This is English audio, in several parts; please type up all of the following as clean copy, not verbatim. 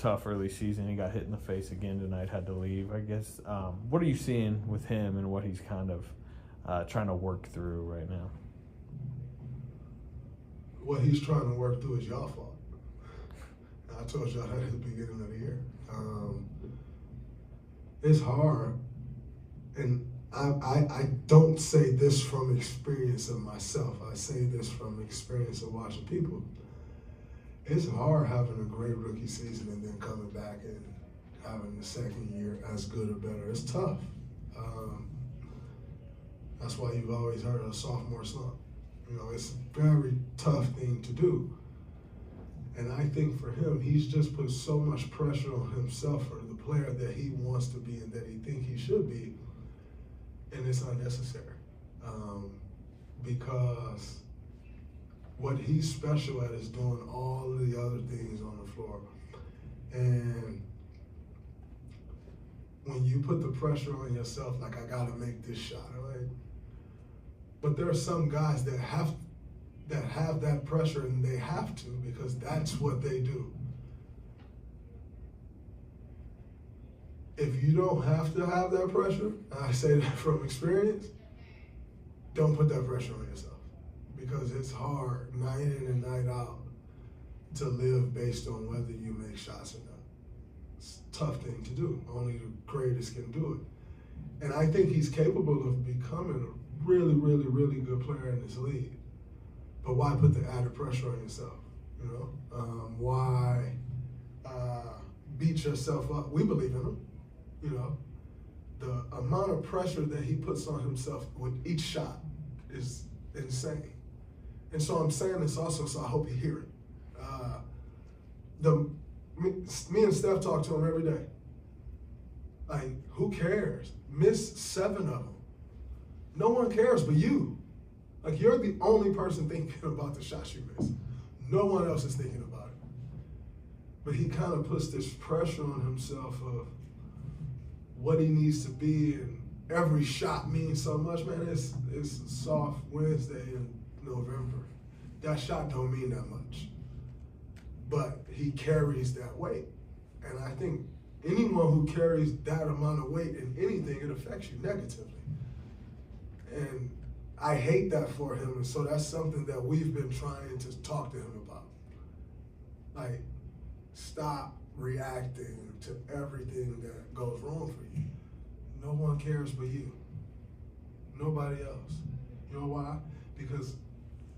tough early season. He got hit in the face again tonight, had to leave. I guess, what are you seeing with him and what he's kind of trying to work through right now? What he's trying to work through is y'all fault. I told y'all that at the beginning of the year. It's hard, and I don't say this from experience of myself. I say this from experience of watching people. It's hard having a great rookie season and then coming back and having the second year as good or better. It's tough. That's why you've always heard of a sophomore slump. You know, it's a very tough thing to do. And I think for him, he's just put so much pressure on himself for the player that he wants to be and that he thinks he should be, and it's unnecessary. Because what he's special at is doing all of the other things on the floor. And when you put the pressure on yourself, like, I gotta make this shot, right? But there are some guys that have that pressure, and they have to because that's what they do. If you don't have to have that pressure, and I say that from experience, don't put that pressure on yourself, because it's hard night in and night out to live based on whether you make shots or not. It's a tough thing to do. Only the greatest can do it. And I think he's capable of becoming a really, really, really good player in this league. But why put the added pressure on yourself? You know, why beat yourself up? We believe in him. You know, the amount of pressure that he puts on himself with each shot is insane. And so I'm saying this also, so I hope you hear it. Me and Steph talk to him every day. Like, who cares? Miss 7 of them. No one cares but you. Like, you're the only person thinking about the shots you miss. No one else is thinking about it. But he kind of puts this pressure on himself of what he needs to be, and every shot means so much. Man, it's a soft Wednesday in November. That shot don't mean that much. But he carries that weight. And I think anyone who carries that amount of weight in anything, it affects you negatively. And I hate that for him, and so that's something that we've been trying to talk to him about. Like, stop reacting to everything that goes wrong for you. No one cares but you. Nobody else. You know why? Because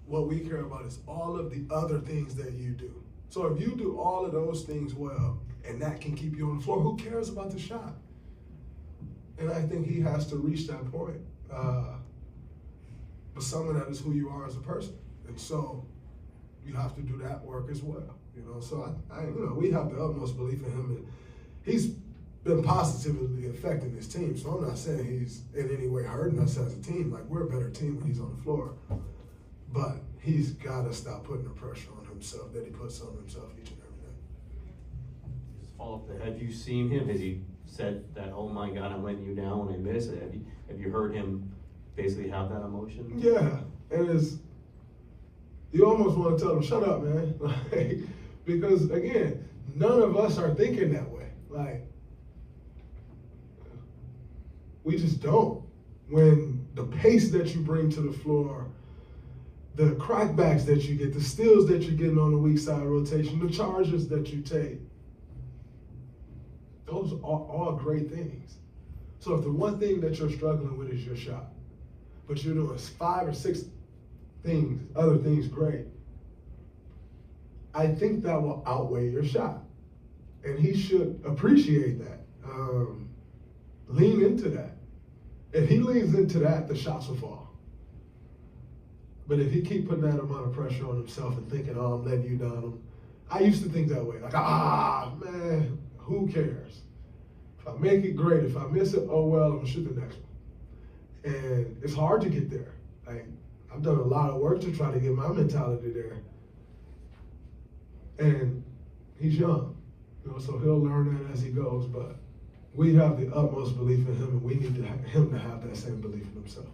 what we care about is all of the other things that you do. So if you do all of those things well, and that can keep you on the floor, who cares about the shot? And I think he has to reach that point. But some of that is who you are as a person. And so you have to do that work as well. You know, so we have the utmost belief in him, and he's been positively affecting his team. So I'm not saying he's in any way hurting us as a team. Like, we're a better team when he's on the floor. But he's got to stop putting the pressure on himself that he puts on himself each and every day. Just follow up there. Have you seen him? Has he said that, oh my God, I'm letting you down when I miss it? Have you heard him basically have that emotion? Yeah, and you almost want to tell him, shut up, man. Like, because again, none of us are thinking that way. Like, we just don't. When the pace that you bring to the floor, the crackbacks that you get, the steals that you're getting on the weak side rotation, the charges that you take, those are all great things. So if the one thing that you're struggling with is your shot, but you're doing 5 or 6 other things great, I think that will outweigh your shot. And he should appreciate that. Lean into that. If he leans into that, the shots will fall. But if he keep putting that amount of pressure on himself and thinking, oh, I'm letting you down, I used to think that way. Like, man, who cares? If I make it, great. If I miss it, oh well, I'm gonna shoot the next one. And it's hard to get there. Like, I've done a lot of work to try to get my mentality there. And he's young, so he'll learn that as he goes. But we have the utmost belief in him, and we need him to have that same belief in himself.